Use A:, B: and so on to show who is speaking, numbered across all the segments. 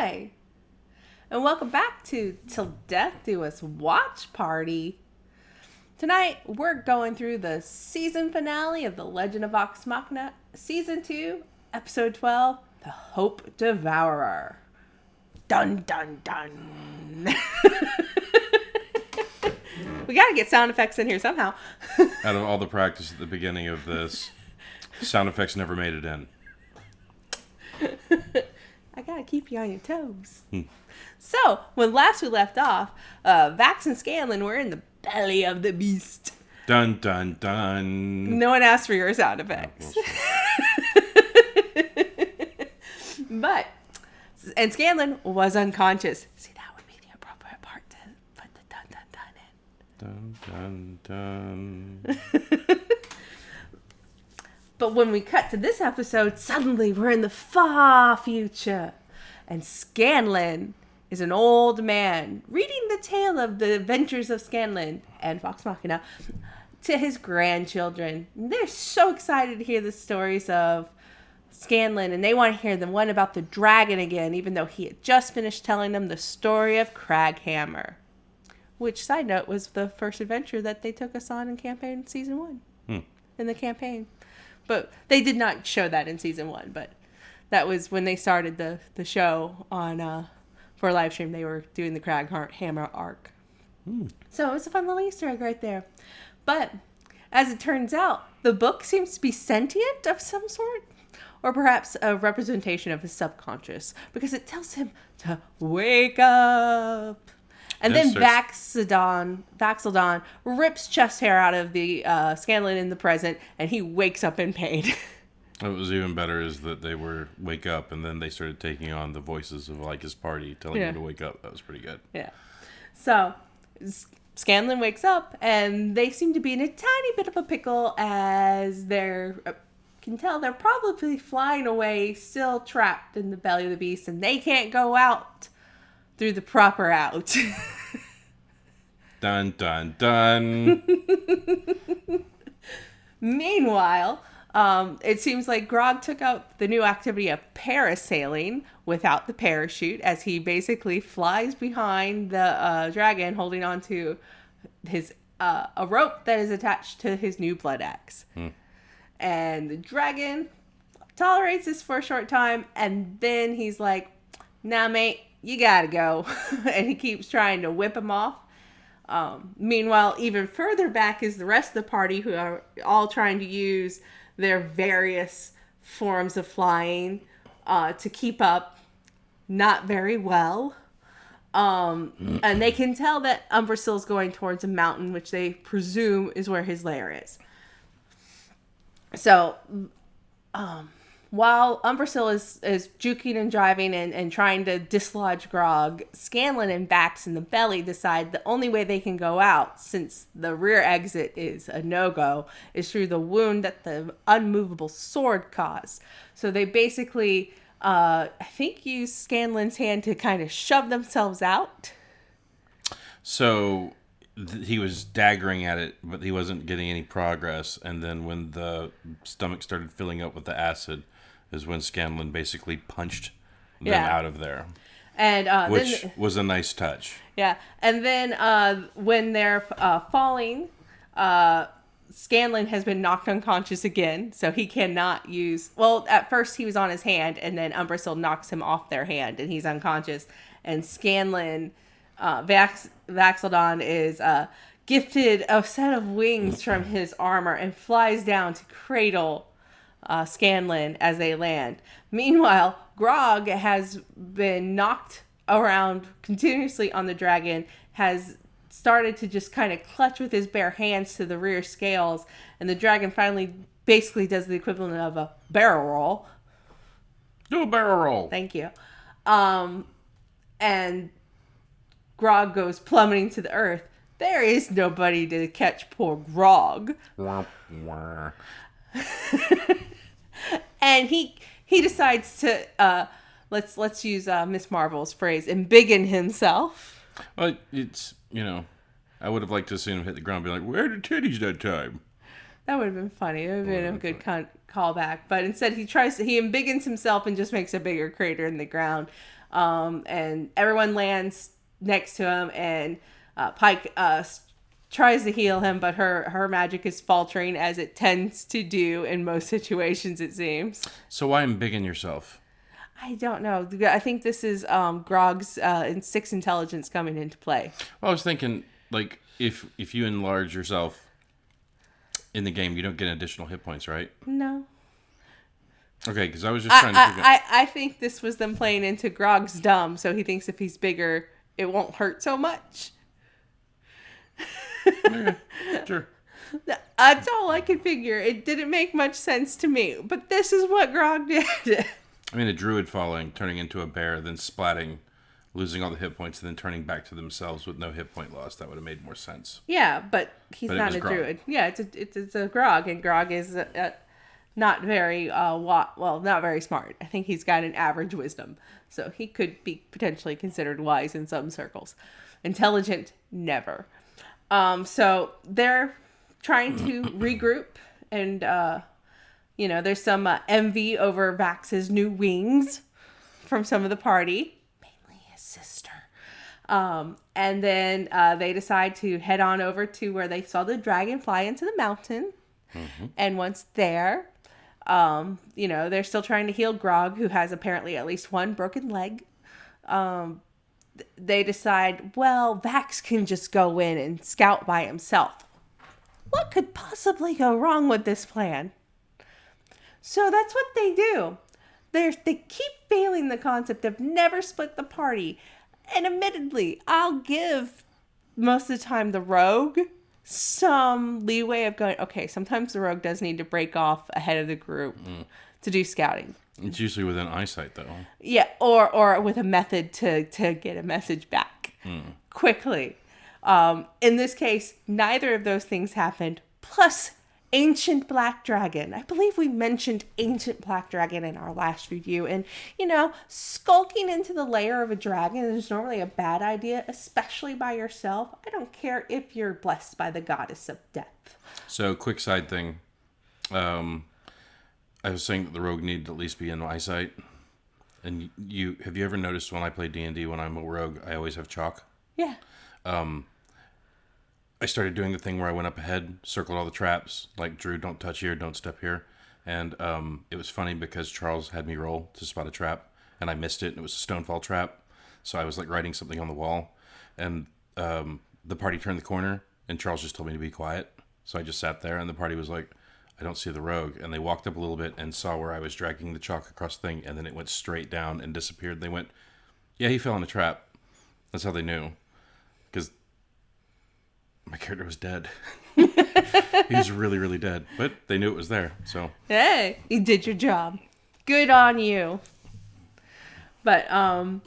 A: Hi, and welcome back to Till Death Do Us Watch Party. Tonight, we're going through the season finale of the Legend of Vox Machina, Season 2, Episode 12, The Hope Devourer. Dun, dun, dun. We gotta get sound effects in here somehow.
B: Out of all the practice at the beginning of this, sound effects never made it in.
A: I gotta keep you on your toes. So, when last we left off, Vax and Scanlan were in the belly of the beast.
B: Dun, dun, dun.
A: No one asked for your sound effects. And Scanlan was unconscious. See, that would be the appropriate part to put the dun, dun, dun in.
B: Dun, dun, dun.
A: But when we cut to this episode, suddenly we're in the far future. And Scanlan is an old man reading the tale of the adventures of Scanlan and Vox Machina to his grandchildren. And they're so excited to hear the stories of Scanlan, and they want to hear the one about the dragon again, even though he had just finished telling them the story of Craghammer. Which, side note, was the first adventure that they took us on in campaign season 1. In the campaign. But they did not show that in season 1, but that was when they started the show on for a live stream. They were doing the Craghammer arc. So it was a fun little Easter egg right there. But as it turns out, the book seems to be sentient of some sort, or perhaps a representation of his subconscious, because it tells him to wake up. And then Vax'ildan rips chest hair out of the Scanlan in the present, and he wakes up in pain.
B: What was even better is that they were wake up, and then they started taking on the voices of like his party, telling him to wake up. That was pretty good.
A: Yeah. So Scanlan wakes up, and they seem to be in a tiny bit of a pickle, as they're can tell they're probably flying away, still trapped in the belly of the beast, and they can't go out through the proper out.
B: Dun, dun, dun.
A: Meanwhile, it seems like Grog took out the new activity of parasailing without the parachute, as he basically flies behind the dragon, holding on to his a rope that is attached to his new blood axe. And the dragon tolerates this for a short time, and then he's like, "Nah, mate, you gotta go." And he keeps trying to whip him off. Meanwhile, even further back is the rest of the party, who are all trying to use their various forms of flying to keep up. Not very well. And they can tell that Umbrasyl is going towards a mountain, which they presume is where his lair is. So, while Umbrasyl is juking and driving and trying to dislodge Grog, Scanlan and Vax in the belly decide the only way they can go out, since the rear exit is a no-go, is through the wound that the unmovable sword caused. So they basically, I think, use Scanlan's hand to kind of shove themselves out.
B: So he was daggering at it, but he wasn't getting any progress. And then when the stomach started filling up with the acid, is when Scanlan basically punched them out of there. And which was a nice touch. Yeah.
A: And then when they're falling, Scanlan has been knocked unconscious again, so he cannot use... Well, at first he was on his hand, and then Umbrasyl knocks him off their hand, and he's unconscious. And Scanlan, Vax'ildan, is gifted a set of wings from his armor and flies down to cradle Scanlan as they land. Meanwhile, Grog has been knocked around continuously on the dragon, has started to just kind of clutch with his bare hands to the rear scales, and the dragon finally basically does the equivalent of a barrel roll.
B: Do a barrel roll.
A: Thank you. And Grog goes plummeting to the earth. There is nobody to catch poor Grog. And he decides to let's use Miss Marvel's phrase, embiggen himself.
B: Well, it's, I would have liked to have seen him hit the ground and be like, "Where are the titties that time?"
A: That would have been funny. It would have been a good callback. But instead, he embiggens himself and just makes a bigger crater in the ground. And everyone lands next to him, and Pike tries to heal him, but her magic is faltering, as it tends to do in most situations, it seems.
B: So why embiggen yourself?
A: I don't know. I think this is Grog's 6 intelligence coming into play.
B: Well, I was thinking, like, if you enlarge yourself in the game, you don't get additional hit points, right?
A: No.
B: Okay, because I was just trying to figure out...
A: I think this was them playing into Grog's dumb, so he thinks if he's bigger, it won't hurt so much.
B: Okay, sure.
A: That's all I could figure. It didn't make much sense to me, but this is what Grog did.
B: I mean, a druid falling, turning into a bear, then splatting, losing all the hit points, and then turning back to themselves with no hit point loss. That would have made more sense.
A: Yeah, but he's not a druid. Yeah, it's a Grog, and Grog is not very not very smart. I think he's got an average wisdom, so he could be potentially considered wise in some circles. Intelligent, never. So they're trying to regroup, and there's some envy over Vax's new wings from some of the party, mainly his sister. And then they decide to head on over to where they saw the dragon fly into the mountain. Mm-hmm. And once there, they're still trying to heal Grog, who has apparently at least one broken leg. They decide, well, Vax can just go in and scout by himself. What could possibly go wrong with this plan? So that's what they do. They keep failing the concept of never split the party. And admittedly, I'll give most of the time the rogue some leeway of going, okay, sometimes the rogue does need to break off ahead of the group to do scouting.
B: It's usually within eyesight, though.
A: Yeah, or with a method to get a message back quickly. In this case, neither of those things happened. Plus, Ancient Black Dragon. I believe we mentioned Ancient Black Dragon in our last review. And, skulking into the lair of a dragon is normally a bad idea, especially by yourself. I don't care if you're blessed by the goddess of death.
B: So, quick side thing. I was saying that the rogue needed to at least be in eyesight. And have you ever noticed when I play D&D, when I'm a rogue, I always have chalk?
A: Yeah.
B: I started doing the thing where I went up ahead, circled all the traps, like, Drew, don't touch here, don't step here. And it was funny because Charles had me roll to spot a trap, and I missed it, and it was a stonefall trap. So I was, like, writing something on the wall, and the party turned the corner, and Charles just told me to be quiet. So I just sat there, and the party was like, I don't see the rogue. And they walked up a little bit and saw where I was dragging the chalk across the thing, and then it went straight down and disappeared. They went, yeah, he fell in a trap. That's how they knew. Because my character was dead. He was really, really dead. But they knew it was there, so.
A: Hey, you did your job. Good on you. But, Vax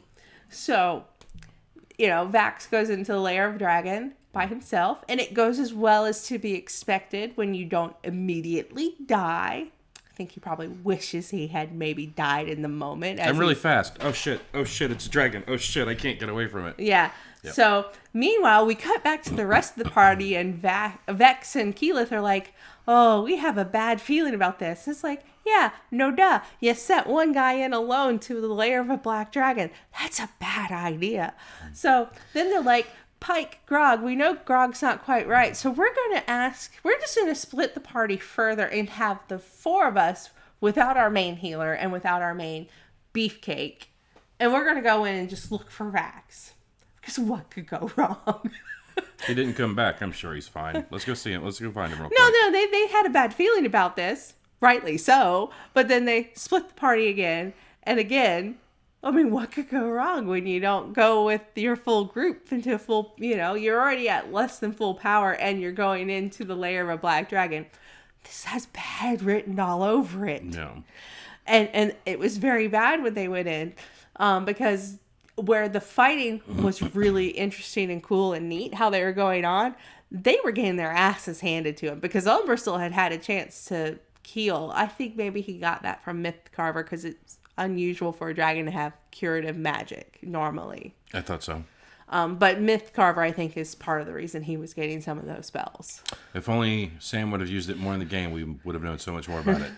A: goes into the lair of dragon by himself, and it goes as well as to be expected when you don't immediately die. I think he probably wishes he had maybe died in the moment.
B: I'm really fast. Oh shit, it's a dragon. Oh shit, I can't get away from it.
A: Yeah. Yep. So, meanwhile, we cut back to the rest of the party, and Vex and Keyleth are like, oh, we have a bad feeling about this. It's like, yeah, no duh. You sent one guy in alone to the lair of a black dragon. That's a bad idea. So, then they're like, Pike, Grog, we know Grog's not quite right, so we're just going to split the party further and have the 4 of us without our main healer and without our main beefcake, and we're going to go in and just look for Vax. Because what could go wrong?
B: He didn't come back. I'm sure he's fine. Let's go see him. Let's go find him real quick.
A: No, they had a bad feeling about this, rightly so, but then they split the party again, and again. I mean, what could go wrong when you don't go with your full group into full, you're already at less than full power and you're going into the lair of a black dragon. This has bad written all over it.
B: No.
A: And it was very bad when they went in because where the fighting was really interesting and cool and neat, how they were going on, they were getting their asses handed to them because Umbrasyl had a chance to heal. I think maybe he got that from Myth Carver because it's unusual for a dragon to have curative magic normally.
B: I thought so.
A: But Mythcarver, I think, is part of the reason he was getting some of those spells.
B: If only Sam would have used it more in the game, we would have known so much more about it.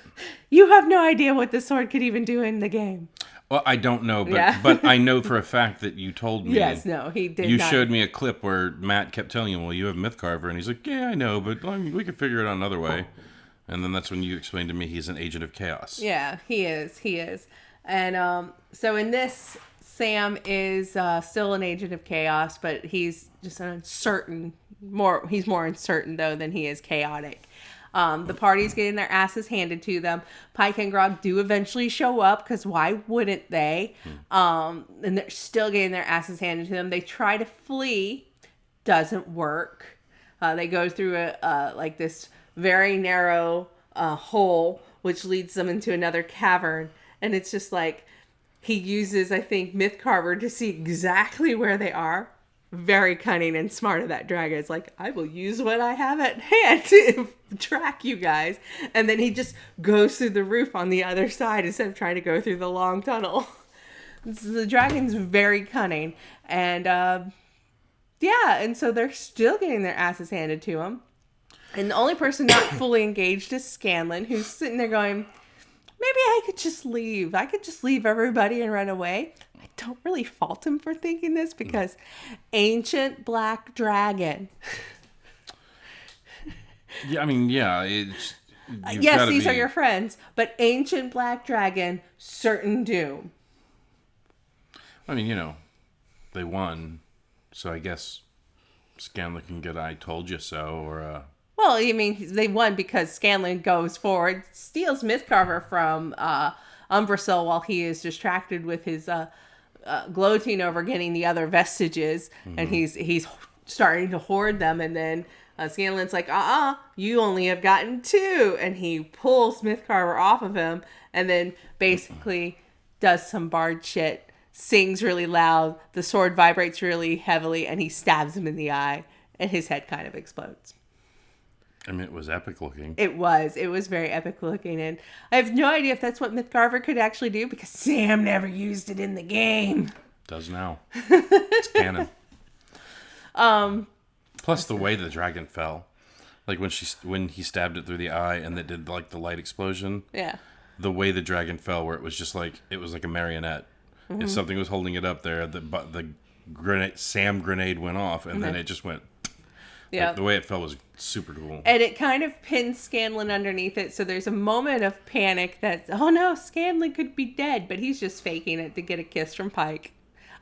A: You have no idea what the sword could even do in the game.
B: Well, I don't know, but
A: Yeah.
B: but I know for a fact that you told me.
A: Yes, no, he did
B: You
A: not.
B: showed me a clip where Matt kept telling him, well, you have Mythcarver, and he's like, yeah, I know, but we could figure it out another way. And then that's when you explained to me he's an agent of chaos.
A: Yeah, he is. And so in this, Sam is still an agent of chaos, but he's just he's more uncertain, though, than he is chaotic. The party's getting their asses handed to them. Pike and Grog do eventually show up, because why wouldn't they? And they're still getting their asses handed to them. They try to flee. Doesn't work. They go through this very narrow hole, which leads them into another cavern. And it's just like, he uses, I think, Mythcarver to see exactly where they are. Very cunning and smart of that dragon. It's like, I will use what I have at hand to track you guys. And then he just goes through the roof on the other side instead of trying to go through the long tunnel. So the dragon's very cunning. And, and so they're still getting their asses handed to them. And the only person not fully engaged is Scanlan, who's sitting there going, maybe I could just leave. I could just leave everybody and run away. I don't really fault him for thinking this, because ancient black dragon.
B: Yeah, I mean, yeah. It's,
A: yes, these are your friends, but ancient black dragon, certain doom.
B: I mean, they won, so I guess Scanlan can get I told you so, or...
A: Well, I mean, they won because Scanlan goes forward, steals Mythcarver from Umbrasyl while he is distracted with his gloating over getting the other vestiges, and he's starting to hoard them, and then Scanlan's like, you only have gotten 2, and he pulls Mythcarver off of him, and then basically does some bard shit, sings really loud, the sword vibrates really heavily, and he stabs him in the eye, and his head kind of explodes.
B: I mean, it was epic looking.
A: It was very epic looking, and I have no idea if that's what Mythcarver could actually do, because Sam never used it in the game.
B: Does now. It's canon. Plus the way the dragon fell, like when he stabbed it through the eye and it did like the light explosion.
A: Yeah.
B: The way the dragon fell, where it was just like it was like a marionette.
A: Mm-hmm.
B: If something was holding it up there, the grenade went off, and then it just went. Yeah. Like, the way it fell was super cool.
A: And it kind of pins Scanlan underneath it, so there's a moment of panic that, oh no, Scanlan could be dead, but he's just faking it to get a kiss from Pike.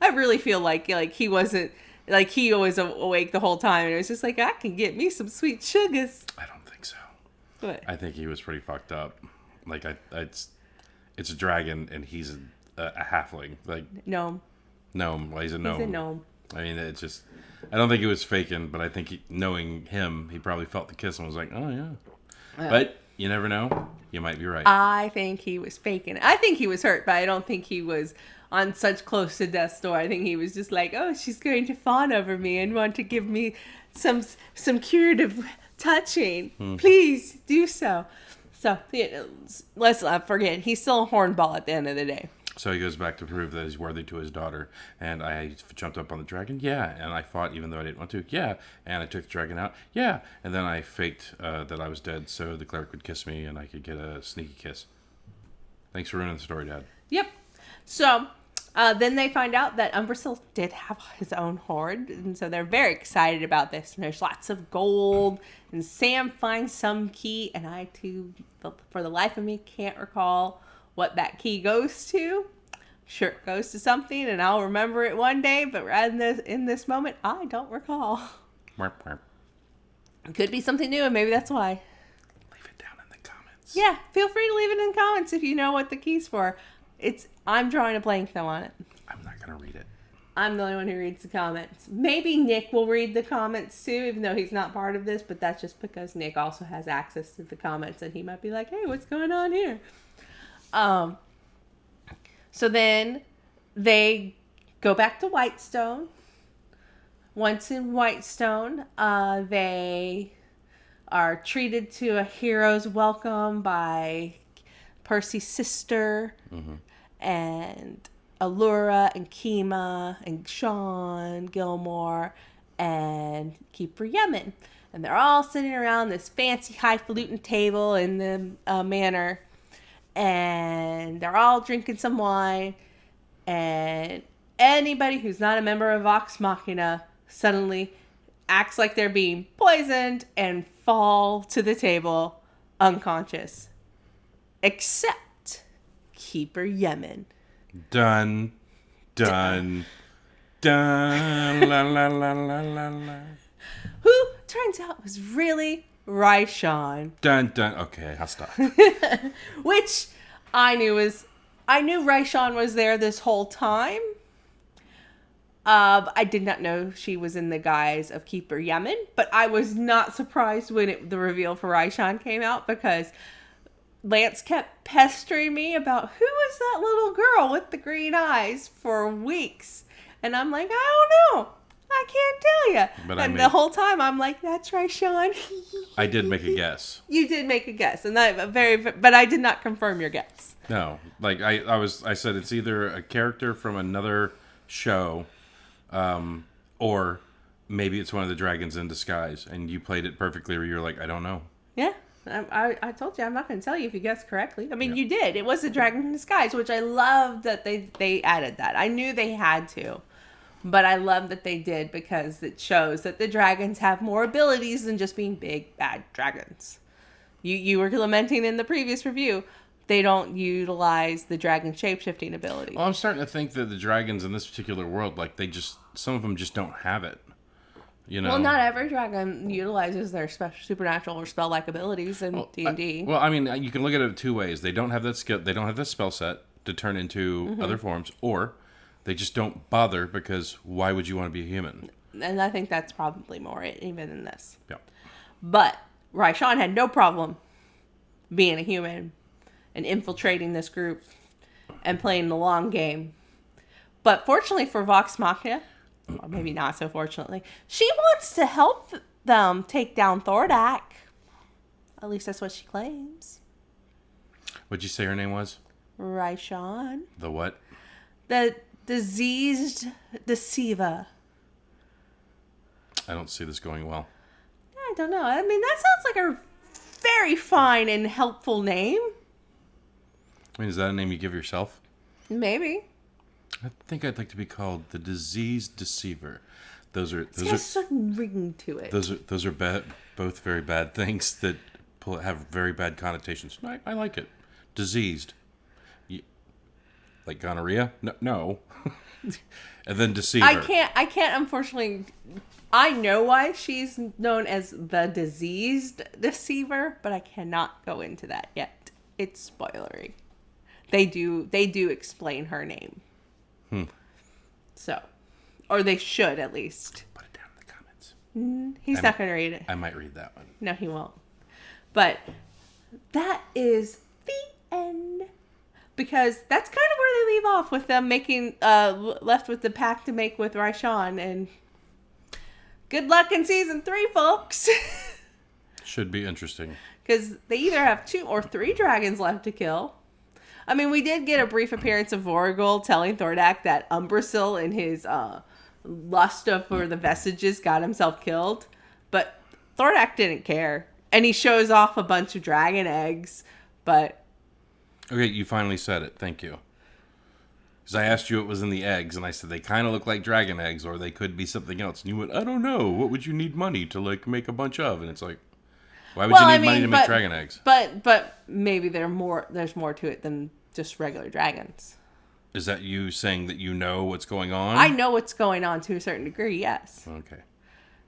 A: I really feel like he wasn't, like he was awake the whole time, and it was just like, I can get me some sweet sugars.
B: I don't think so.
A: What?
B: I think he was pretty fucked up. Like, it's a dragon, and he's a halfling. Like
A: Gnome.
B: Well, he's a gnome.
A: He's a gnome.
B: I mean, it's just... I don't think he was faking, but I think knowing him, he probably felt the kiss and was like, oh, yeah. But you never know. You might be right.
A: I think he was faking it. I think he was hurt, but I don't think he was on such close to death's door. I think he was just like, oh, she's going to fawn over me and want to give me some curative touching. Please do so. So, let's not forget, he's still a hornball at the end of the day.
B: So he goes back to prove that he's worthy to his daughter. And I jumped up on the dragon. Yeah. And I fought even though I didn't want to. Yeah. And I took the dragon out. Yeah. And then I faked that I was dead so the cleric would kiss me and I could get a sneaky kiss. Thanks for ruining the story, Dad.
A: Yep. So then they find out that Umbrasyl did have his own hoard. And so they're very excited about this. And there's lots of gold. And Sam finds some key. And I, too, for the life of me, can't recall what that key goes to. Sure, it goes to something, and I'll remember it one day, but right in this moment, I don't recall. It could be something new, and maybe that's why.
B: Leave it down in the comments.
A: Yeah, feel free to leave it in the comments if you know what the key's for. I'm drawing a blank, though, on it.
B: I'm not going to read it.
A: I'm the only one who reads the comments. Maybe Nick will read the comments, too, even though he's not part of this, but that's just because Nick also has access to the comments, and he might be like, hey, what's going on here? So then they go back to Whitestone. Once in Whitestone, they are treated to a hero's welcome by Percy's sister. Mm-hmm. And Allura and Kima and Sean Gilmore and Keeper Yemen. And they're all sitting around this fancy highfalutin table in the manor. And they're all drinking some wine. And anybody who's not a member of Vox Machina suddenly acts like they're being poisoned and fall to the table unconscious. Except Keeper Yemen.
B: Dun, dun, dun, la, la, la, la, la, la.
A: Who turns out was really Raishan.
B: Dun, dun. Okay, I'll stop.
A: Which I knew Raishan was there this whole time. I did not know she was in the guise of Keeper Yemen, but I was not surprised when the reveal for Raishan came out, because Lance kept pestering me about who is that little girl with the green eyes for weeks. And I'm like, I don't know. I can't tell you. The whole time I'm like, that's Raishan.
B: I did make a guess.
A: You did make a guess, and but I did not confirm your guess.
B: No, like I said, it's either a character from another show, or maybe it's one of the dragons in disguise, and you played it perfectly where you're like, I don't know.
A: Yeah, I told you I'm not going to tell you if you guessed correctly. I mean, You did. It was a dragon in disguise, which I love that they added that. I knew they had to, but I love that they did, because it shows that the dragons have more abilities than just being big, bad dragons. You were lamenting in the previous review, they don't utilize the dragon shape-shifting ability.
B: Well, I'm starting to think that the dragons in this particular world, like some of them just don't have it. You know?
A: Well, not every dragon utilizes their supernatural or spell-like abilities in D&D.
B: Well, I mean, you can look at it two ways. They don't have that skill. They don't have that spell set to turn into other forms, or they just don't bother, because why would you want to be a human?
A: And I think that's probably more even in this.
B: Yeah.
A: But Raishan had no problem being a human and infiltrating this group and playing the long game. But fortunately for Vox Machina, or maybe not so fortunately, she wants to help them take down Thordak. At least that's what she claims.
B: What'd you say her name was?
A: Raishan.
B: The what?
A: The diseased deceiver.
B: I don't see this going well.
A: I don't know. I mean, that sounds like a very fine and helpful name.
B: I mean, is that a name you give yourself?
A: Maybe.
B: I think I'd like to be called the Diseased Deceiver. Those are
A: a certain ring to it.
B: Those are both very bad things that have very bad connotations. I like it. Diseased. Like gonorrhea? No. And then deceiver.
A: I can't unfortunately. I know why she's known as the diseased deceiver, but I cannot go into that yet. It's spoilery. They do explain her name. So, or they should at least.
B: Put it down in the comments.
A: He's not going to read it.
B: I might read that one.
A: No, he won't. But that is the end. Because that's kind of where they leave off, with them making left with the pact to make with Raishan, and good luck in season 3, folks.
B: Should be interesting.
A: Because they either have 2 or 3 dragons left to kill. I mean, we did get a brief appearance of Voragul telling Thordak that Umbrasyl, in his lust for the vestiges, got himself killed. But Thordak didn't care. And he shows off a bunch of dragon eggs. But...
B: Okay, you finally said it. Thank you. Because I asked you what was in the eggs, and I said they kind of look like dragon eggs, or they could be something else. And you went, I don't know. What would you need money to make a bunch of? And it's like, why would you need money to make dragon eggs?
A: But maybe there's more to it than just regular dragons.
B: Is that you saying that you know what's going on?
A: I know what's going on to a certain degree, yes.
B: Okay.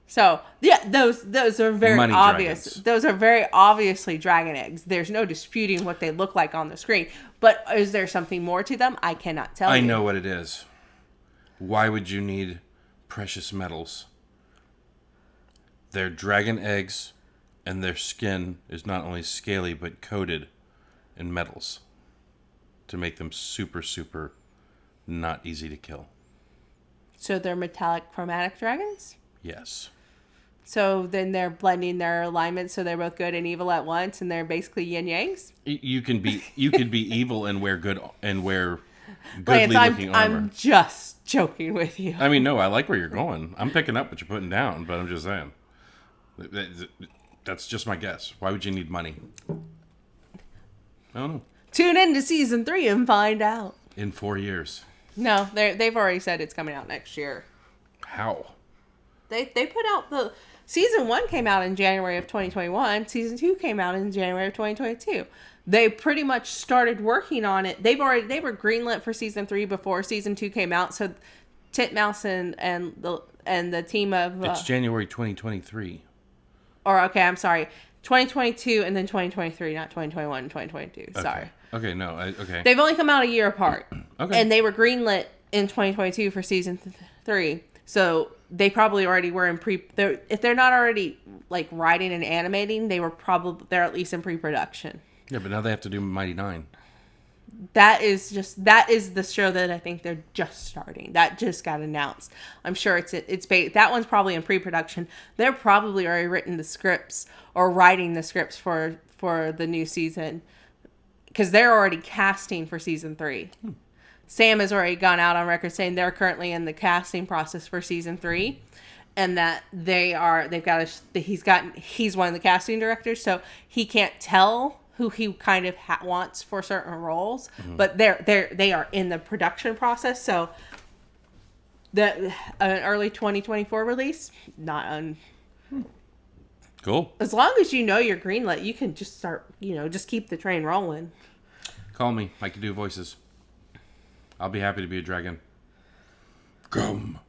A: So, yeah, those are very
B: Money
A: obvious.
B: dragons.
A: Those are very obviously dragon eggs. There's no disputing what they look like on the screen. But is there something more to them? I cannot tell you.
B: I know what it is. Why would you need precious metals? They're dragon eggs, and their skin is not only scaly, but coated in metals to make them super, super not easy to kill.
A: So they're metallic chromatic dragons?
B: Yes.
A: So then they're blending their alignments so they're both good and evil at once, and they're basically yin yangs?
B: You can be evil and wear good and wear
A: Lance,
B: goodly-looking armor.
A: I'm just joking with you.
B: I mean, no, I like where you're going. I'm picking up what you're putting down, but I'm just saying. That's just my guess. Why would you need money? I don't know.
A: Tune in to season 3 and find out.
B: In 4 years.
A: No, they've already said it's coming out next year.
B: How?
A: They put out the season 1 came out in January of 2021. Season 2 came out in January of 2022. They pretty much started working on it. They were greenlit for season 3 before season 2 came out. So Titmouse and the team of
B: It's January 2023.
A: Or okay, I'm sorry, 2022 and then 2023, not 2021 and 2022.
B: Okay.
A: Sorry.
B: Okay, no, okay.
A: They've only come out a year apart.
B: Okay.
A: And they were greenlit in 2022 for season 3. So they probably already were in if they're not already like writing and animating, they're at least in pre-production.
B: Yeah, but now they have to do Mighty Nine.
A: That is the show that I think they're just starting. That just got announced. I'm sure that one's probably in pre-production. They're probably already written the scripts or writing the scripts for the new season because they're already casting for season 3. Sam has already gone out on record saying they're currently in the casting process for season 3, and that he's one of the casting directors, so he can't tell who he kind of wants for certain roles, but they are in the production process. So an early 2024 release,
B: Cool.
A: as long as you know you're greenlit, you can just start, just keep the train rolling.
B: Call me. I can do voices. I'll be happy to be a dragon. Come.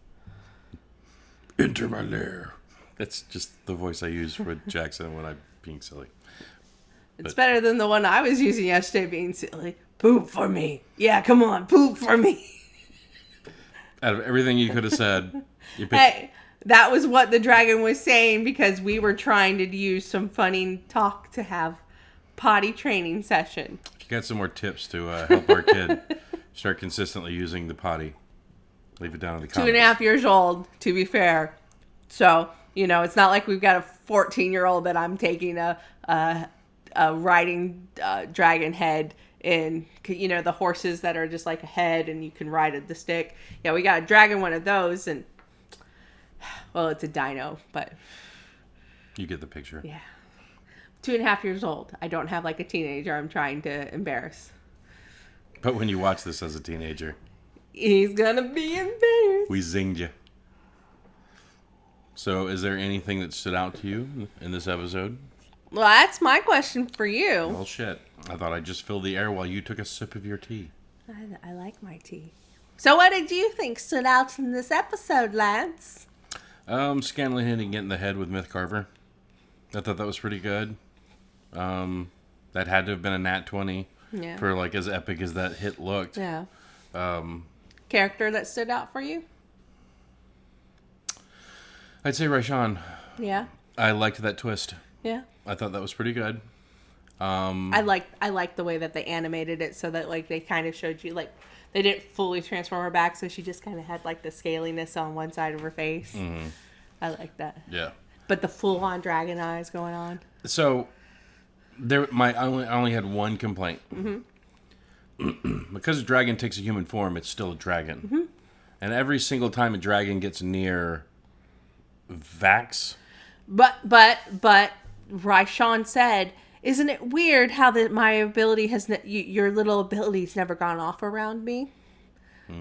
B: Enter my lair. That's just the voice I use with Jackson when I'm being silly.
A: It's better than the one I was using yesterday being silly. Poop for me. Yeah, come on, poop for me.
B: Out of everything you could have said, you picked...
A: Hey, that was what the dragon was saying because we were trying to use some funny talk to have potty training session.
B: If you got some more tips to help our kid start consistently using the potty, leave it down in the comments.
A: 2.5 years old, to be fair. So, it's not like we've got a 14-year-old that I'm taking a riding dragon head in, the horses that are just like a head and you can ride the stick. Yeah, we got a dragon one of those, and well, it's a dino, but
B: you get the picture.
A: Yeah. 2.5 years old. I don't have like a teenager I'm trying to embarrass.
B: But when you watch this as a teenager,
A: he's gonna be embarrassed.
B: We zinged you. So is there anything that stood out to you in this episode?
A: Well, that's my question for you.
B: Well, shit. I thought I'd just fill the air while you took a sip of your tea.
A: I like my tea. So what did you think stood out in this episode, Lance?
B: Scanlan hitting it in the head with Myth Carver. I thought that was pretty good. That had to have been a nat 20 for like as epic as that hit looked.
A: Yeah. Character that stood out for you?
B: I'd say Raishan.
A: Yeah.
B: I liked that twist.
A: Yeah.
B: I thought that was pretty good.
A: I liked the way that they animated it so that like they kind of showed you like they didn't fully transform her back, so she just kind of had like the scaliness on one side of her face. Mm-hmm. I like that.
B: Yeah.
A: But the full-on dragon eyes going on.
B: So I only had one complaint. Mm-hmm. Because a dragon takes a human form, it's still a dragon. Mm-hmm. And every single time a dragon gets near Vax.
A: But Raishan said, "Isn't it weird how my ability your little ability's never gone off around me?"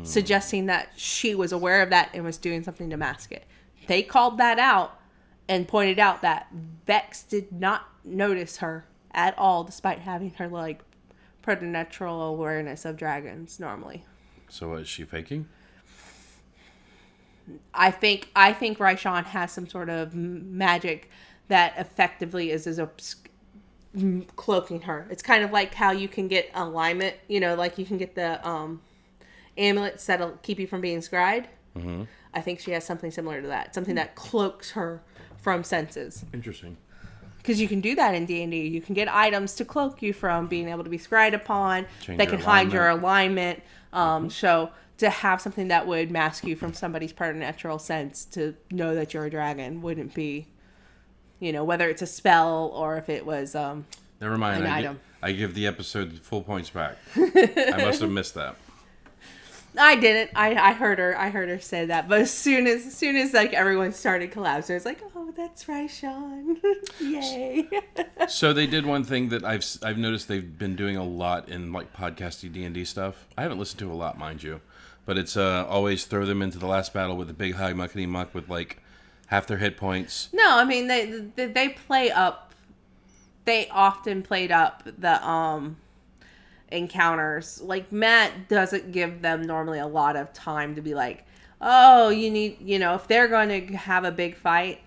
A: Suggesting that she was aware of that and was doing something to mask it. They called that out and pointed out that Vex did not notice her at all, despite having her like preternatural awareness of dragons normally.
B: So is she faking?
A: I think Raishan has some sort of magic that effectively is cloaking her. It's kind of like how you can get alignment, like you can get the amulets that'll keep you from being scryed. Mm-hmm. I think she has something similar to that. Something that cloaks her from senses.
B: Interesting.
A: Because you can do that in D&D. You can get items to cloak you from being able to be scryed upon.
B: Change
A: that can hide your alignment. So to have something that would mask you from somebody's preternatural sense to know that you're a dragon wouldn't be, whether it's a spell or if it was
B: never mind.
A: an item.
B: I give the episode full points back. I must have missed that.
A: I didn't. I heard her. I heard her say that. But as soon as like everyone started collapsing, it's like, oh, that's right, Sean. Yay.
B: So they did one thing that I've noticed they've been doing a lot in like podcasty D&D stuff. I haven't listened to a lot, mind you, but it's always throw them into the last battle with a big high muckety muck with like half their hit points.
A: No, I mean they play up. They often played up the encounters. Like Matt doesn't give them normally a lot of time to be like, oh, you need, if they're going to have a big fight,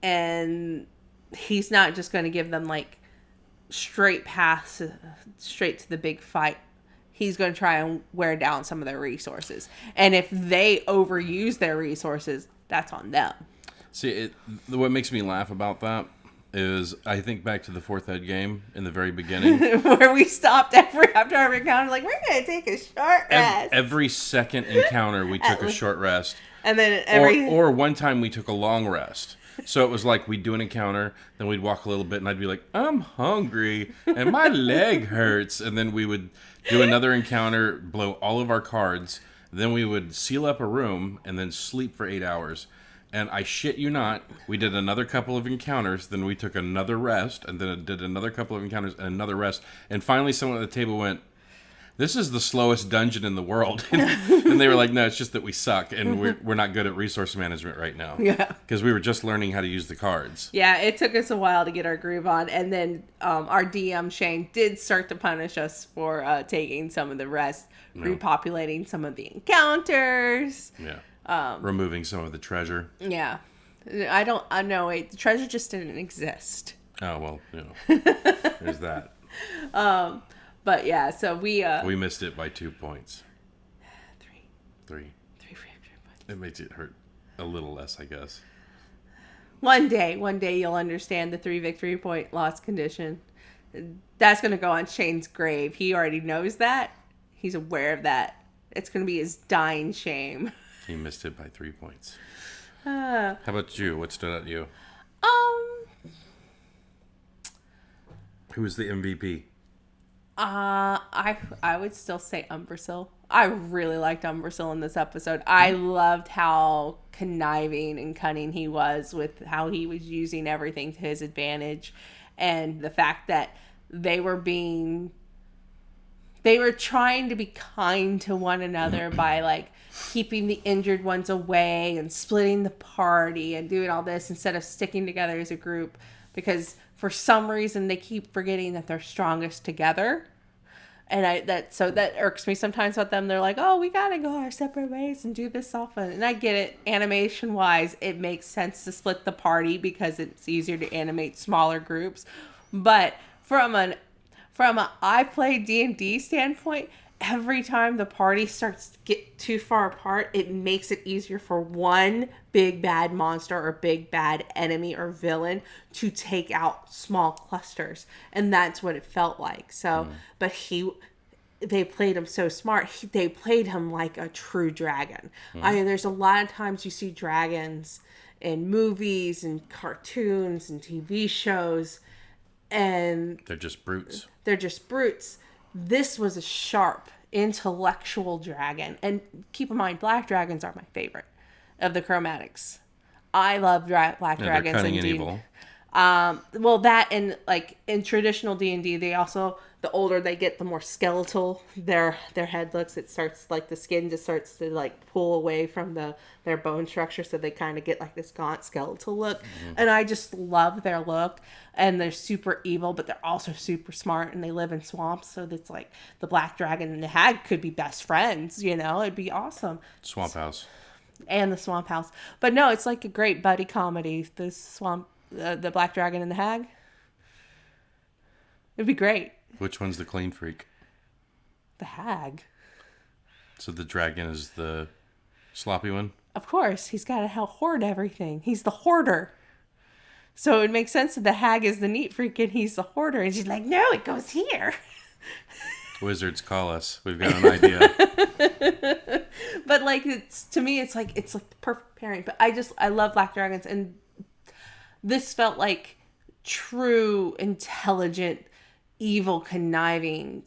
A: and he's not just going to give them like straight to the big fight. He's going to try and wear down some of their resources. And if they overuse their resources, that's on them.
B: See, what makes me laugh about that is I think back to the 4th Ed game in the very beginning.
A: Where we stopped after every encounter, like, we're going to take a short rest.
B: Every second encounter, we took a short rest.
A: And then
B: Or one time we took a long rest. So it was like we'd do an encounter, then we'd walk a little bit, and I'd be like, I'm hungry, and my leg hurts. And then we would do another encounter, blow all of our cards. Then we would seal up a room, and then sleep for 8 hours. And I shit you not, we did another couple of encounters, then we took another rest, and then did another couple of encounters and another rest. And finally someone at the table went, this is the slowest dungeon in the world. And they were like, no, it's just that we suck, and we're not good at resource management right now.
A: Yeah.
B: Because we were just learning how to use the cards.
A: Yeah, it took us a while to get our groove on. And then our DM, Shane, did start to punish us for taking some of the rest, repopulating some of the encounters.
B: Yeah. Removing some of the treasure.
A: Yeah. I know. The treasure just didn't exist.
B: Oh, well, there's that.
A: But yeah, so we
B: missed it by 2 points. 3 points. It makes it hurt a little less, I guess.
A: One day you'll understand the 3 victory point loss condition. That's going to go on Shane's grave. He already knows that. He's aware of that. It's going to be his dying shame.
B: He missed it by 3 points. How about you? What stood out to you? Who was the MVP?
A: I would still say Umbrasyl. I really liked Umbrasyl in this episode. I loved how conniving and cunning he was with how he was using everything to his advantage, and the fact that they were trying to be kind to one another by like keeping the injured ones away and splitting the party and doing all this instead of sticking together as a group, because for some reason they keep forgetting that they're strongest together. And that irks me sometimes about them. They're like, oh, we gotta go our separate ways and do this often. And I get it. Animation wise, it makes sense to split the party because it's easier to animate smaller groups. But from a I play D&D standpoint, every time the party starts to get too far apart, it makes it easier for one big bad monster or big bad enemy or villain to take out small clusters. And that's what it felt like. So, but they played him so smart. They played him like a true dragon. I mean, there's a lot of times you see dragons in movies and cartoons and TV shows, and
B: they're just brutes.
A: This was a sharp, intellectual dragon. And keep in mind, black dragons are my favorite of the chromatics. I love black dragons.
B: They're cunning and evil.
A: Well, that and like in traditional D&D, they also, the older they get, the more skeletal their head looks. It starts like the skin just starts to like pull away from their bone structure, so they kind of get like this gaunt skeletal look. And I just love their look. And they're super evil, but they're also super smart, and they live in swamps. So that's like the black dragon and the hag could be best friends. It'd be awesome.
B: Swamp House.
A: And the Swamp House. But no, it's like a great buddy comedy. The Black Dragon and the Hag. It'd be great.
B: Which one's the clean freak?
A: The Hag.
B: So the dragon is the sloppy one?
A: Of course. He's got to hoard everything. He's the hoarder. So it makes sense that the Hag is the neat freak and he's the hoarder. And she's like, no, it goes here.
B: Wizards, call us. We've got an idea.
A: But like, to me, it's like the perfect pairing. But I love black dragons, and this felt like true, intelligent, evil conniving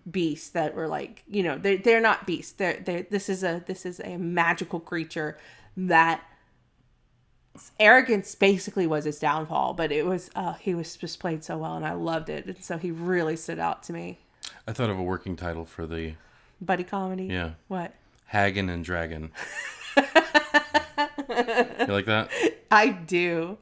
A: beasts that were like, they're not beasts. This is a magical creature that arrogance basically was his downfall, but it was he was just played so well, and I loved it, and so he really stood out to me.
B: I thought of a working title for the
A: buddy comedy.
B: Yeah.
A: What?
B: Hagen and Dragon. You like that?
A: I do.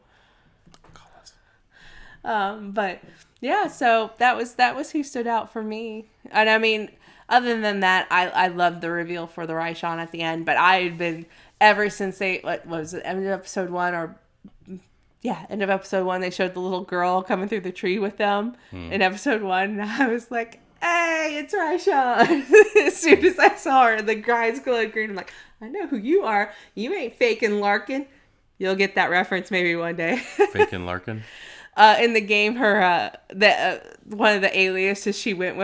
A: But yeah, so that was who stood out for me. And I mean, other than that, I loved the reveal for the Raishon at the end, but I had been, ever since end of episode 1 end of episode 1, they showed the little girl coming through the tree with them in episode 1, and I was like, hey, it's Raishon. As soon as I saw her, the eyes glowed green. I'm like, I know who you are. You ain't faking Larkin. You'll get that reference maybe one day.
B: Faking Larkin?
A: In the game, her one of the aliases she went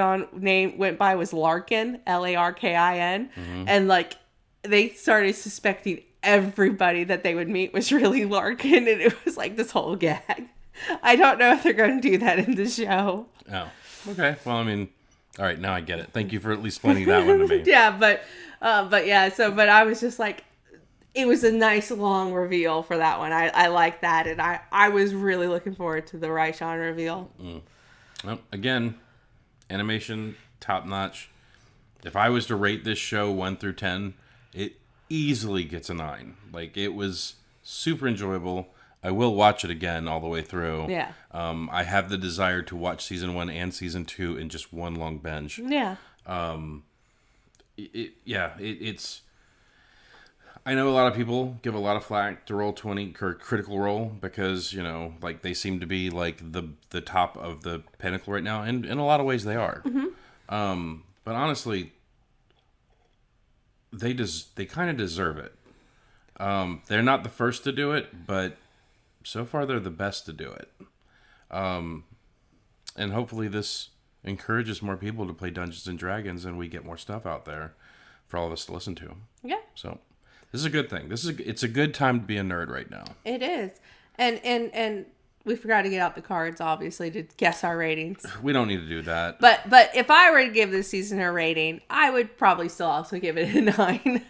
A: by was Larkin, Larkin, and like they started suspecting everybody that they would meet was really Larkin, and it was like this whole gag. I don't know if they're going to do that in the show.
B: Oh, okay. Well, I mean, all right, now I get it. Thank you for at least explaining that one to me.
A: Yeah, but I was just like, it was a nice long reveal for that one. I like that, and I was really looking forward to the Raishon reveal.
B: Well, again, animation top notch. If I was to rate this show 1 through 10, it easily gets a 9. Like, it was super enjoyable. I will watch it again all the way through.
A: Yeah.
B: I have the desire to watch season 1 and season 2 in just one long binge.
A: Yeah.
B: It's. I know a lot of people give a lot of flack to Roll20 or Critical Role because, like they seem to be like the top of the pinnacle right now, and in a lot of ways they are. Mm-hmm. But honestly, they kind of deserve it. They're not the first to do it, but so far they're the best to do it. And hopefully this encourages more people to play Dungeons and Dragons, and we get more stuff out there for all of us to listen to.
A: Yeah.
B: So. This is a good thing. It's a good time to be a nerd right now.
A: It is. And we forgot to get out the cards, obviously, to guess our ratings.
B: We don't need to do that.
A: But if I were to give this season a rating, I would probably still also give it a 9.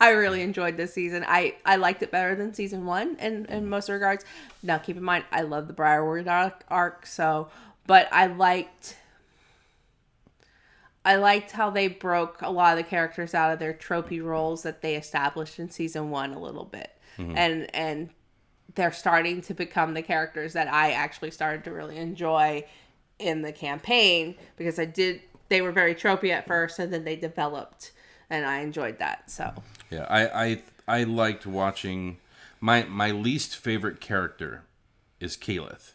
A: I really enjoyed this season. I liked it better than season 1 in most regards. Now, keep in mind, I love the Briarwood arc, but I liked how they broke a lot of the characters out of their tropey roles that they established in season 1 a little bit. Mm-hmm. And they're starting to become the characters that I actually started to really enjoy in the campaign, because they were very tropey at first, and then they developed, and I enjoyed that. So
B: yeah, I liked watching. My least favorite character is Keyleth.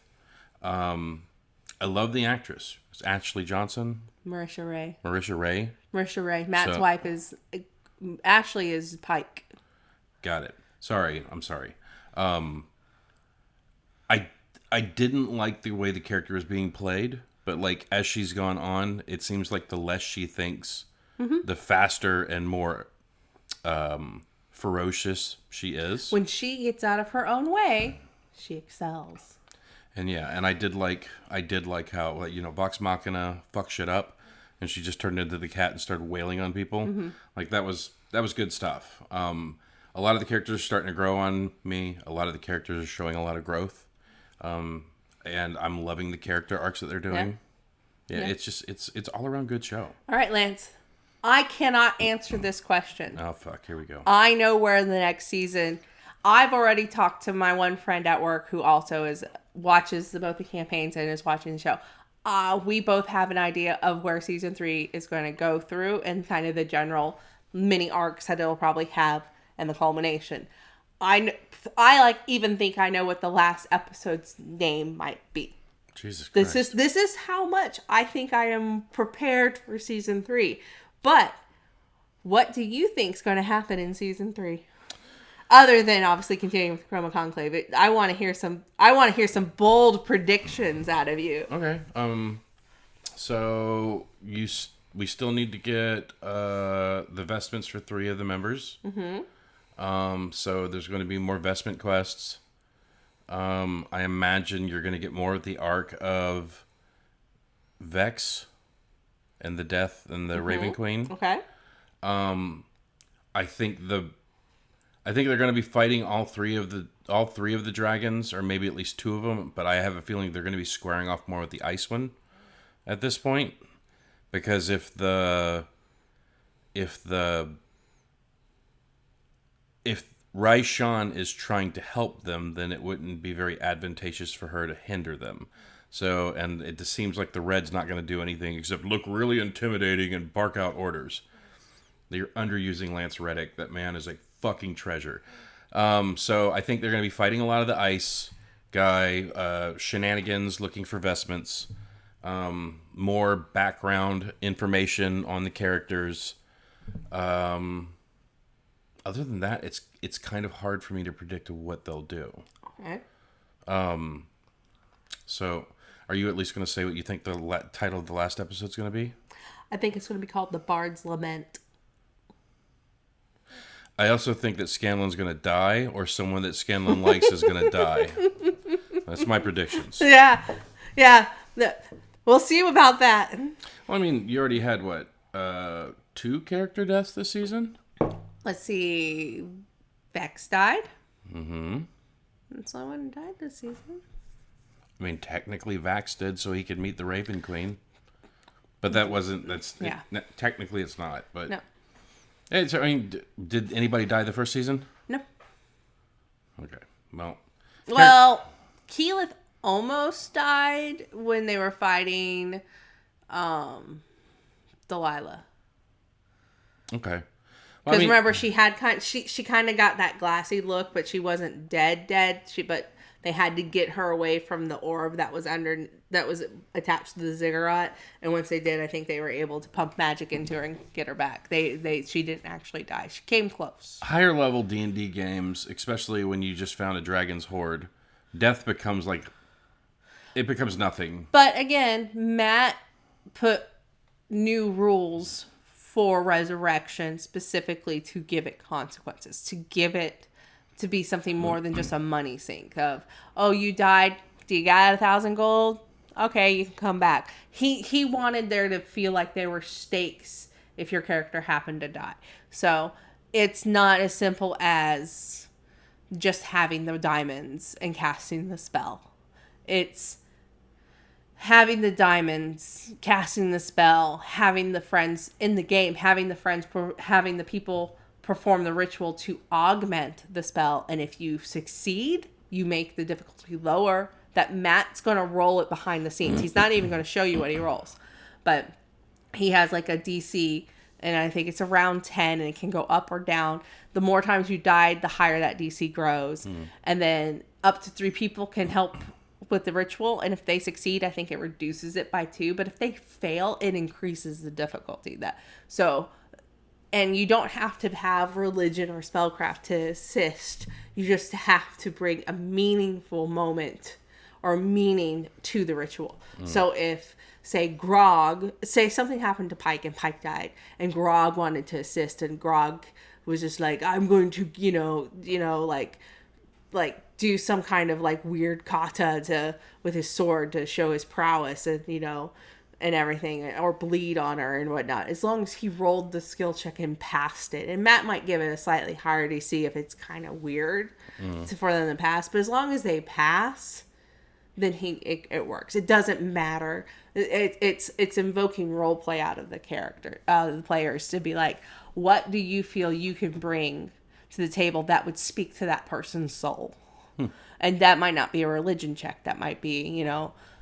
B: I love the actress. It's Ashley Johnson.
A: Marisha Ray. Matt's wife is... Ashley is Pike.
B: Got it. Sorry. I'm sorry. I didn't like the way the character was being played, but like as she's gone on, it seems like the less she thinks, the faster and more ferocious she is.
A: When she gets out of her own way, she excels.
B: And yeah, and I did like how Vox Machina fucked shit up, and she just turned into the cat and started wailing on people. Mm-hmm. Like that was good stuff. A lot of the characters are starting to grow on me. A lot of the characters are showing a lot of growth, and I'm loving the character arcs that they're doing. Yeah. It's all around good show. All
A: right, Lance, I cannot answer this question.
B: Oh fuck, here we go.
A: I know where the next season. I've already talked to my one friend at work who also watches both the campaigns and is watching the show. We both have an idea of where season 3 is going to go through, and kind of the general mini arcs that it'll probably have, and the culmination. I even think I know what the last episode's name might be.
B: Jesus Christ.
A: This is how much I think I am prepared for season 3. But what do you think is going to happen in season 3? Other than obviously continuing with Chroma Conclave, I want to hear some bold predictions out of you.
B: Okay. So we still need to get the vestments for 3 of the members. Mm-hmm. So there's going to be more vestment quests. I imagine you're going to get more of the arc of Vex and the Death and the Raven Queen.
A: Okay.
B: I think they're going to be fighting all three of the dragons, or maybe at least two of them. But I have a feeling they're going to be squaring off more with the ice one at this point, because if Raishan is trying to help them, then it wouldn't be very advantageous for her to hinder them. So, and it just seems like the Red's not going to do anything except look really intimidating and bark out orders. They're underusing Lance Reddick. That man is a fucking treasure. So I think they're going to be fighting a lot of the ice guy, shenanigans, looking for vestments, more background information on the characters. Other than that, it's kind of hard for me to predict what they'll do.
A: Okay.
B: So, are you at least going to say what you think the title of the last episode is going to be?
A: I think it's going to be called The Bard's Lament.
B: I also think that Scanlan's going to die, or someone that Scanlan likes is going to die. That's my predictions.
A: Yeah. We'll see about that.
B: Well, I mean, you already had, 2 character deaths this season?
A: Let's see. Vex died.
B: Mm-hmm.
A: That's the only one who died this season.
B: I mean, technically Vax did so he could meet the Raven Queen. But that wasn't... technically it's not, but...
A: No.
B: Did anybody die the first season?
A: No.
B: Okay.
A: Well, Keyleth almost died when they were fighting Delilah.
B: Okay.
A: Because remember, she had she kind of got that glassy look, but she wasn't dead. But they had to get her away from the orb that was attached to the ziggurat. And once they did, I think they were able to pump magic into her and get her back. She didn't actually die. She came close.
B: Higher level D&D games, especially when you just found a dragon's hoard, death becomes nothing.
A: But again, Matt put new rules for resurrection specifically to give it consequences, to give it to be something more than just a money sink of, oh, you died, do you got 1,000 gold? Okay, you can come back. He wanted there to feel like there were stakes if your character happened to die. So it's not as simple as just having the diamonds and casting the spell. It's having the diamonds, casting the spell, having the friends in the game, having the people perform the ritual to augment the spell. And if you succeed, you make the difficulty lower. That Matt's going to roll it behind the scenes. He's not even going to show you what he rolls. But he has like a DC, and I think it's around 10, and it can go up or down. The more times you died, the higher that DC grows. And then up to 3 people can help with the ritual, and if they succeed, I think it reduces it by 2, but if they fail, it increases the difficulty. And you don't have to have religion or spellcraft to assist. You just have to bring a meaningful moment or meaning to the ritual. So if, say something happened to Pike and Pike died, and Grog wanted to assist, and Grog was just like, I'm going to, like do some kind of like weird kata with his sword to show his prowess, and and everything, or bleed on her and whatnot, as long as he rolled the skill check and passed it. And Matt might give it a slightly higher DC if it's kind of weird for them to pass, but as long as they pass, then it works. It doesn't matter. It's invoking role play out of the players to be like, what do you feel you can bring to the table that would speak to that person's soul? And that might not be a religion check. That might be,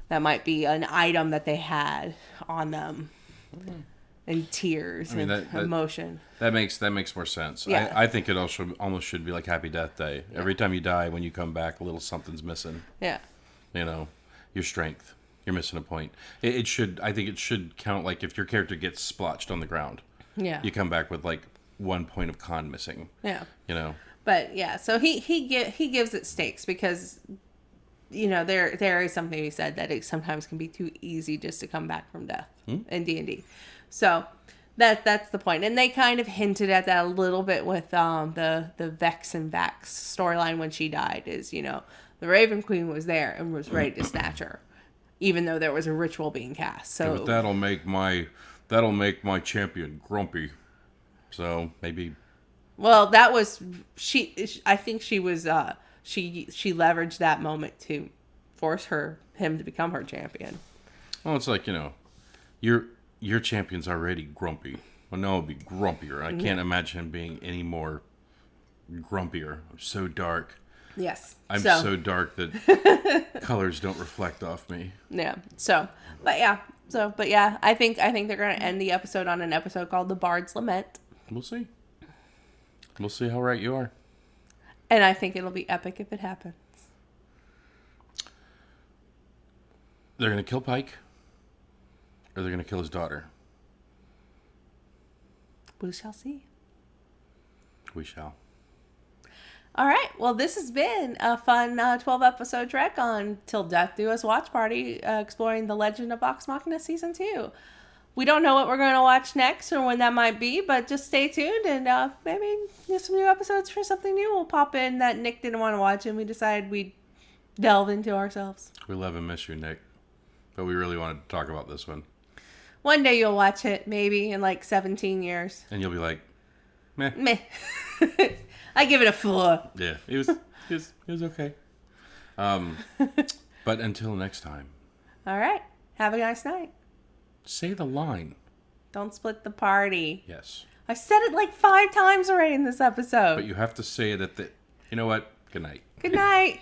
A: that might be an item that they had on them, and tears and emotion. That makes
B: more sense.
A: Yeah.
B: I think it also almost should be like Happy Death Day. Yeah. Every time you die, when you come back, a little something's missing.
A: Yeah.
B: Your strength. You're missing a point. I think it should count like if your character gets splotched on the ground.
A: Yeah.
B: You come back with like 1 point of con missing.
A: Yeah.
B: But
A: yeah, so he gives it stakes because, there is something he said that it sometimes can be too easy just to come back from death in D&D. So that's the point. And they kind of hinted at that a little bit with the Vex and Vax storyline when she died is, the Raven Queen was there and was ready to snatch her, even though there was a ritual being cast. So
B: but that'll make my that'll make my champion grumpy. So maybe.
A: Well, that was I think she was. She leveraged that moment to force him to become her champion.
B: Well, it's like, your champion's already grumpy. Well, no, it'll be grumpier. I can't imagine him being any more grumpier. I'm so dark.
A: Yes.
B: I'm so dark that colors don't reflect off me.
A: Yeah. But yeah, I think they're gonna end the episode on an episode called The Bard's Lament.
B: We'll see. We'll see how right you are.
A: And I think it'll be epic if it happens.
B: They're gonna kill Pike, or they're gonna kill his daughter.
A: We shall see.
B: We shall.
A: All right. Well, this has been a fun 12-episode trek on Till Death Do Us Watch Party, exploring The Legend of Vox Machina Season 2. We don't know what we're going to watch next or when that might be, but just stay tuned and maybe there's some new episodes for something new we'll pop in that Nick didn't want to watch and we decided we'd delve into ourselves.
B: We love and miss you, Nick. But we really wanted to talk about this one. One
A: day you'll watch it, maybe, in like 17 years.
B: And you'll be like, meh.
A: Meh. I give it a 4.
B: Yeah, it was okay. But until next time.
A: All right. Have a nice night.
B: Say the line.
A: Don't split the party.
B: Yes.
A: I said it like 5 times already in this episode.
B: But you have to say it at the... You know what? Good night.
A: Good night.